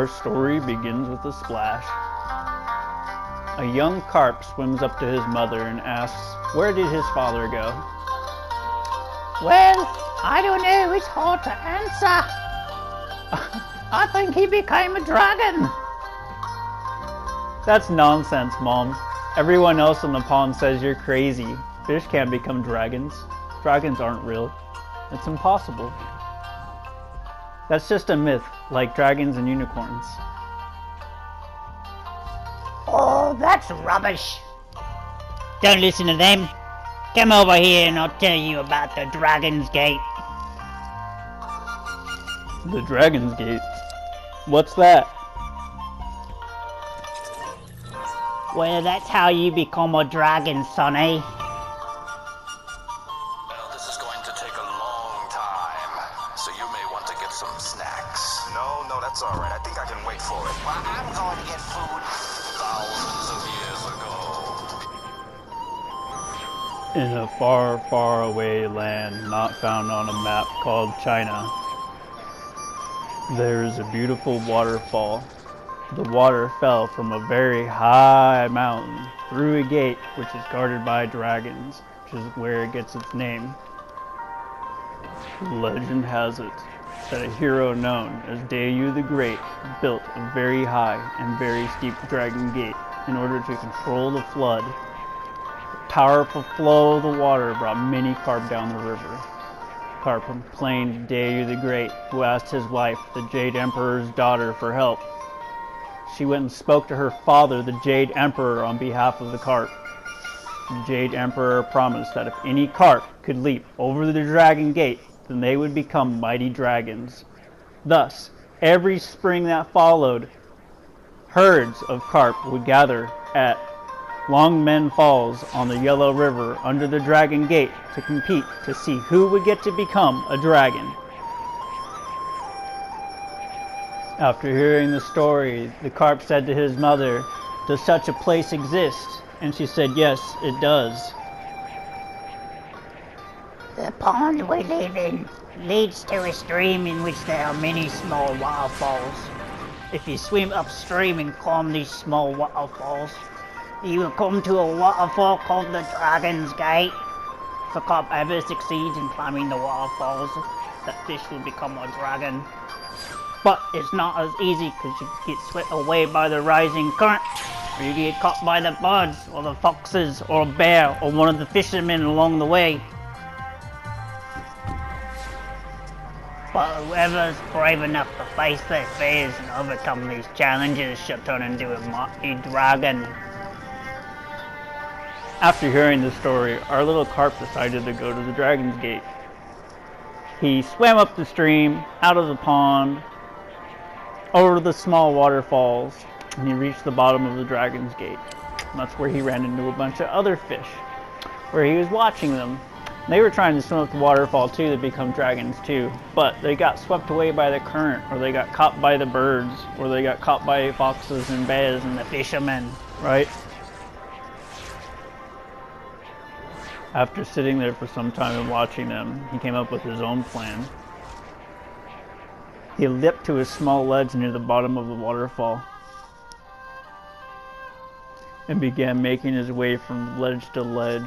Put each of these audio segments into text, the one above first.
story begins with a splash. A young carp swims up to his mother and asks, where did his father go? Well, I don't know, it's hard to answer. I think he became a dragon. That's nonsense, Mom. Everyone else in the pond says you're crazy. Fish can't become dragons. Dragons aren't real. It's impossible. That's just a myth, like dragons and unicorns. Oh, that's rubbish. Don't listen to them. Come over here and I'll tell you about the Dragon's Gate. The Dragon's Gate? What's that? Well, that's how you become a dragon, Sonny. Well, this is going to take a long time, so you may want to get some snacks. No, that's all right. I think I can wait for it. Well, I'm going to get food thousands of years ago. In a far, far away land not found on a map called China, there is a beautiful waterfall. The water fell from a very high mountain through a gate which is guarded by dragons, which is where it gets its name. Legend has it that a hero known as Dayu the Great built a very high and very steep dragon gate in order to control the flood. The powerful flow of the water brought many carp down the river. Carp complained to Dayu the Great, who asked his wife, the Jade Emperor's daughter, for help. She went and spoke to her father, the Jade Emperor, on behalf of the carp. The Jade Emperor promised that if any carp could leap over the dragon gate, then they would become mighty dragons. Thus, every spring that followed, herds of carp would gather at Longmen Falls on the Yellow River under the Dragon Gate to compete to see who would get to become a dragon. After hearing the story, the carp said to his mother, "Does such a place exist?" And she said, "Yes, it does." The pond we live in leads to a stream in which there are many small waterfalls. If you swim upstream and climb these small waterfalls, you will come to a waterfall called the Dragon's Gate. If a carp ever succeeds in climbing the waterfalls, that fish will become a dragon. But it's not as easy because you get swept away by the rising current, or you get caught by the birds, or the foxes, or a bear, or one of the fishermen along the way. But whoever's brave enough to face their fears and overcome these challenges shall turn into a mighty dragon. After hearing the story, our little carp decided to go to the Dragon's Gate. He swam up the stream, out of the pond, over the small waterfalls, and he reached the bottom of the Dragon's Gate. And that's where he ran into a bunch of other fish, where he was watching them. They were trying to swim up the waterfall too to become dragons too, but they got swept away by the current, or they got caught by the birds, or they got caught by foxes and bears and the fishermen, right? After sitting there for some time and watching them, he came up with his own plan. He leapt to a small ledge near the bottom of the waterfall and began making his way from ledge to ledge,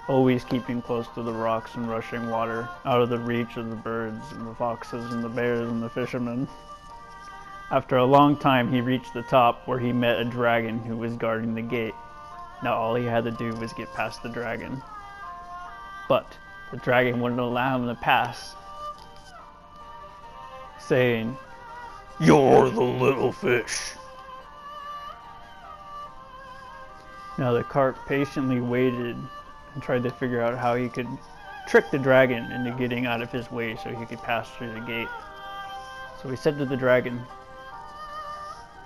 always keeping close to the rocks and rushing water, out of the reach of the birds and the foxes and the bears and the fishermen. After a long time, he reached the top, where he met a dragon who was guarding the gate. Now all he had to do was get past the dragon. But the dragon wouldn't allow him to pass, saying, "You're the little fish." Now the carp patiently waited and tried to figure out how he could trick the dragon into getting out of his way so he could pass through the gate. So he said to the dragon,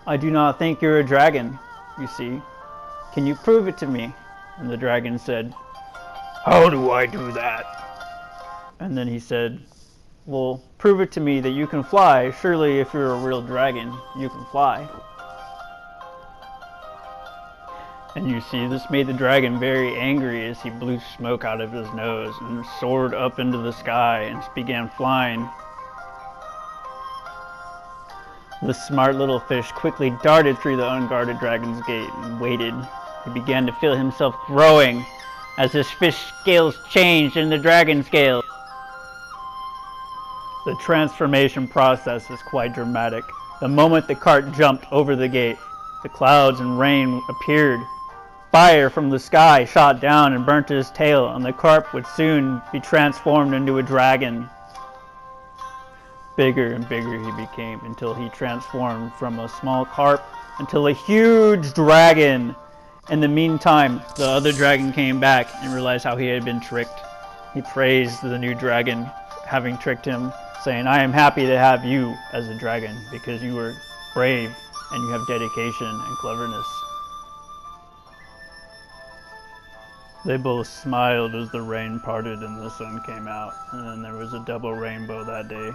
"I do not think you're a dragon, you see. Can you prove it to me?" And the dragon said, "How do I do that?" And then he said, "Well, prove it to me that you can fly. Surely if you're a real dragon, you can fly." And you see, this made the dragon very angry as he blew smoke out of his nose and soared up into the sky and began flying. The smart little fish quickly darted through the unguarded dragon's gate and waited. He began to feel himself growing as his fish scales changed into dragon scales. The transformation process is quite dramatic. The moment the cart jumped over the gate, the clouds and rain appeared. Fire from the sky shot down and burnt his tail, and the carp would soon be transformed into a dragon. Bigger and bigger he became until he transformed from a small carp into a huge dragon. In the meantime, the other dragon came back and realized how he had been tricked. He praised the new dragon, having tricked him, saying, "I am happy to have you as a dragon because you are brave and you have dedication and cleverness." They both smiled as the rain parted and the sun came out, and then there was a double rainbow that day.